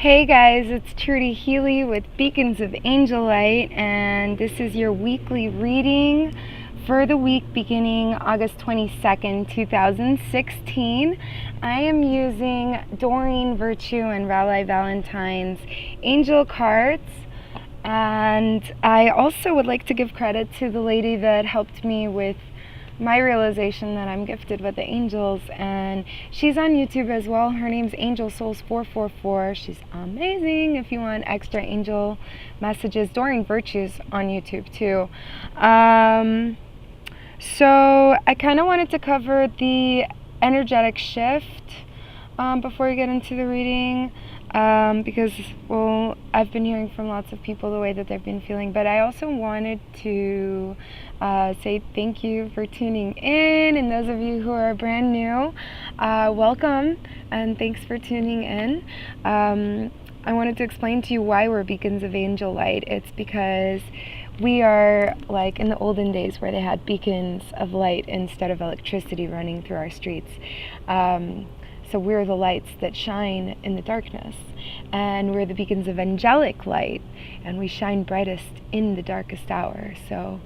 Hey guys, it's Trudy Healy with Beacons of Angel Light, and this is your weekly reading for the week beginning August 22nd, 2016. I am using Doreen Virtue and Raleigh Valentine's angel cards, and I also would like to give credit to the lady that helped me with my realization that I'm gifted with the angels, and she's on YouTube as well. Her name's Angel Souls 444. She's amazing. If you want extra angel messages, Doreen Virtue's on YouTube too. So I kind of wanted to cover the energetic shift before we get into the reading, because, well, I've been hearing from lots of people the way that they've been feeling, but I also wanted to say thank you for tuning in, and those of you who are brand new, welcome, and thanks for tuning in. I wanted to explain to you why we're Beacons of Angel Light. It's because we are like in the olden days where they had beacons of light instead of electricity running through our streets. So we're the lights that shine in the darkness, and we're the beacons of angelic light, and we shine brightest in the darkest hour. So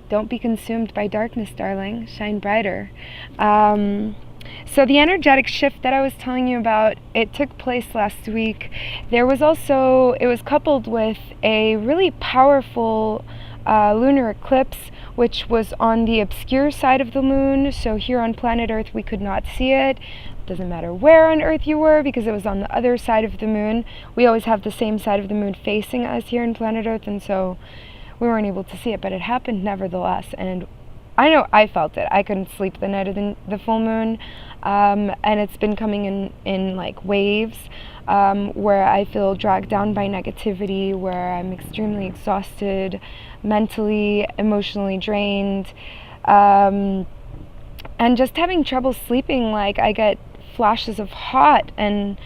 don't be consumed by darkness, darling. Shine brighter. So the energetic shift that I was telling you about, it took place last week. It was coupled with a really powerful lunar eclipse, which was on the obscure side of the moon. So here on planet Earth, we could not see it. Doesn't matter where on Earth you were, because it was on the other side of the moon. We always have the same side of the moon facing us here on planet Earth, and so we weren't able to see it, but it happened nevertheless. And I know I felt it. I couldn't sleep the night of the full moon, and it's been coming in like waves, where I feel dragged down by negativity, where I'm extremely exhausted, mentally, emotionally drained, and just having trouble sleeping. Like, I get flashes of hot and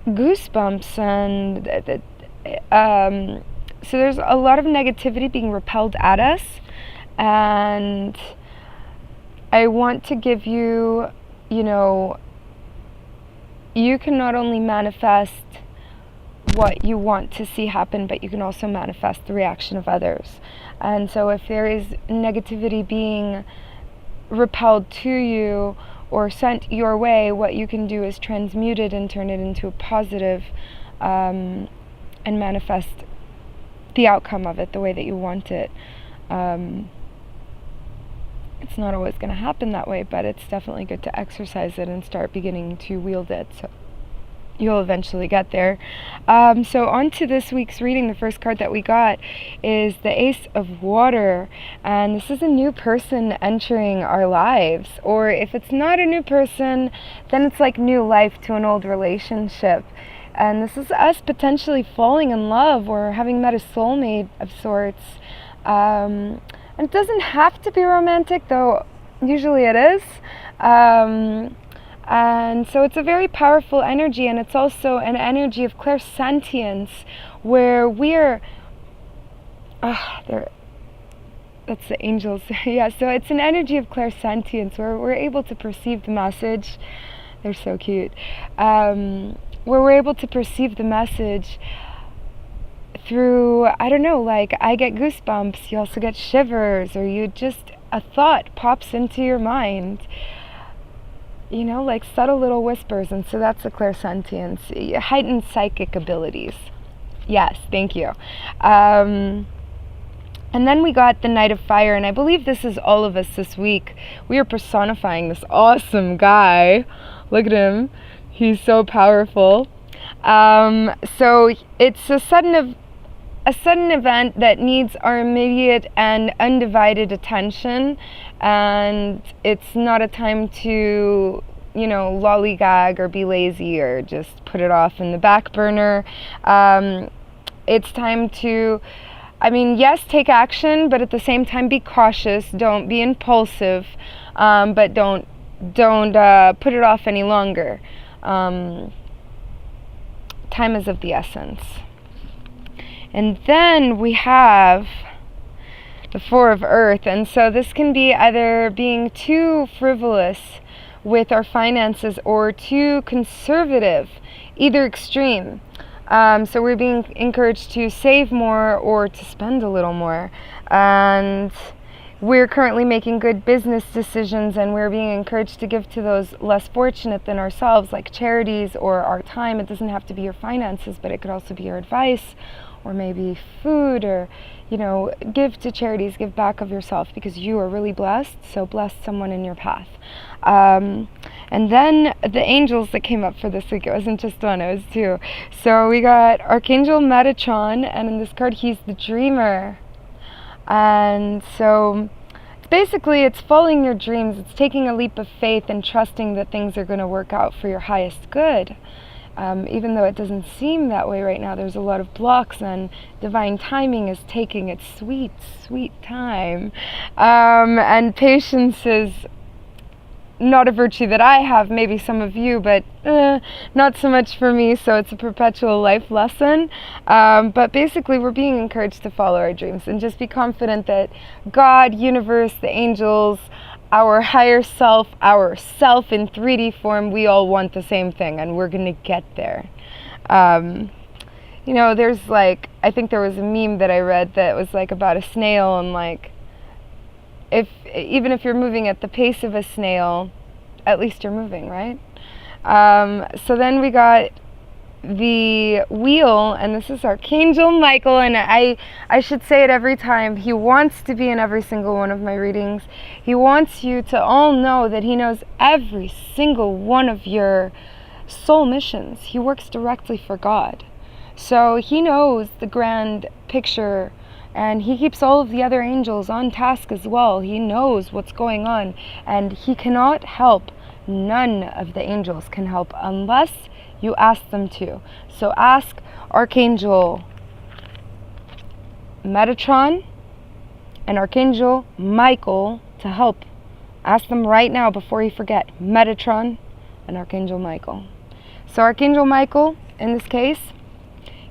goosebumps, and so there's a lot of negativity being repelled at us, and I want to give you, you can not only manifest what you want to see happen, but you can also manifest the reaction of others. And so if there is negativity being repelled to you or sent your way, what you can do is transmute it and turn it into a positive, and manifest the outcome of it the way that you want it. It's not always going to happen that way, but it's definitely good to exercise it and start beginning to wield it. So you'll eventually get there. So on to this week's reading. The first card that we got is the Ace of Water, and this is a new person entering our lives, or if it's not a new person, then it's like new life to an old relationship. And this is us potentially falling in love or having met a soulmate of sorts. And it doesn't have to be romantic, though usually it is. And so it's a very powerful energy, and it's also an energy of clairsentience, where we're... that's the angels. Yeah, so it's an energy of clairsentience, where we're able to perceive the message. They're so cute. Where we're able to perceive the message through, I don't know, like I get goosebumps, you also get shivers, or a thought pops into your mind, like subtle little whispers. And so that's the clairsentience, heightened psychic abilities. Yes, thank you. And then we got the Knight of Fire, and I believe this is all of us this week. We are personifying this awesome guy. Look at him. He's so powerful. So it's a sudden event that needs our immediate and undivided attention, and it's not a time to, lollygag or be lazy or just put it off in the back burner. It's time to, yes, take action, but at the same time be cautious. Don't be impulsive, but don't put it off any longer. Time is of the essence. And then we have the Four of Earth, and so this can be either being too frivolous with our finances or too conservative, either extreme. So we're being encouraged to save more or to spend a little more. And we're currently making good business decisions, and we're being encouraged to give to those less fortunate than ourselves, like charities or our time. It doesn't have to be your finances, but it could also be your advice, or maybe food, or, you know, give to charities, give back of yourself, because you are really blessed. So bless someone in your path. And then the angels that came up for this week, it wasn't just one, it was two. So we got Archangel Metatron, and in this card he's the dreamer. And so basically it's following your dreams, it's taking a leap of faith and trusting that things are going to work out for your highest good. Even though it doesn't seem that way right now, there's a lot of blocks, and divine timing is taking its sweet, sweet time. And patience is not a virtue that I have, maybe some of you, but not so much for me, so it's a perpetual life lesson. But basically we're being encouraged to follow our dreams and just be confident that God, universe, the angels, our higher self, our self in 3D form, we all want the same thing, and we're going to get there. You know, there's like, I think there was a meme that I read that was like about a snail, and like, even if you're moving at the pace of a snail, at least you're moving, right? So then we got the wheel, and this is Archangel Michael, and I should say it every time. He wants to be in every single one of my readings. He wants you to all know that he knows every single one of your soul missions. He works directly for God. So he knows the grand picture, and he keeps all of the other angels on task as well. He knows what's going on, and he cannot help. None of the angels can help unless you ask them to. So ask Archangel Metatron and Archangel Michael to help. Ask them right now before you forget. Metatron and Archangel Michael. So Archangel Michael, in this case,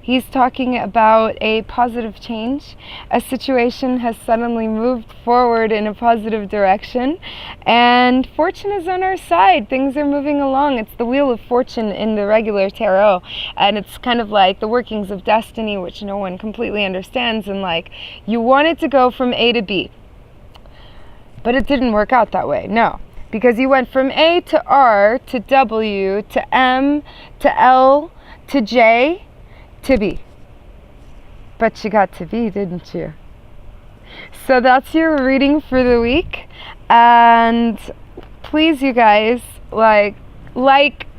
he's talking about a positive change. A situation has suddenly moved forward in a positive direction, and fortune is on our side. Things are moving along. It's the Wheel of Fortune in the regular tarot, and it's kind of like the workings of destiny, which no one completely understands. And like, you wanted to go from A to B, but it didn't work out that way. No, because you went from A to R to W to M to L to J to B. But you got to B, didn't you? So that's your reading for the week. And please, you guys, like,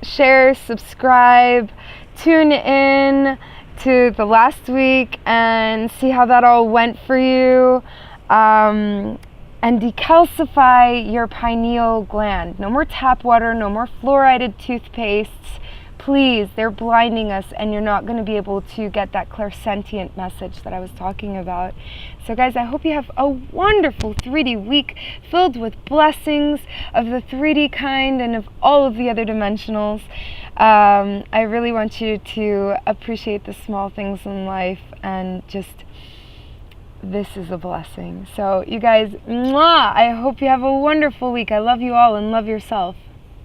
share, subscribe, tune in to the last week and see how that all went for you. And decalcify your pineal gland. No more tap water, no more fluoridated toothpastes. Please, they're blinding us, and you're not going to be able to get that clairsentient message that I was talking about. So guys, I hope you have a wonderful 3D week filled with blessings of the 3D kind and of all of the other dimensionals. I really want you to appreciate the small things in life, and just, this is a blessing. So you guys, mwah, I hope you have a wonderful week. I love you all, and love yourself.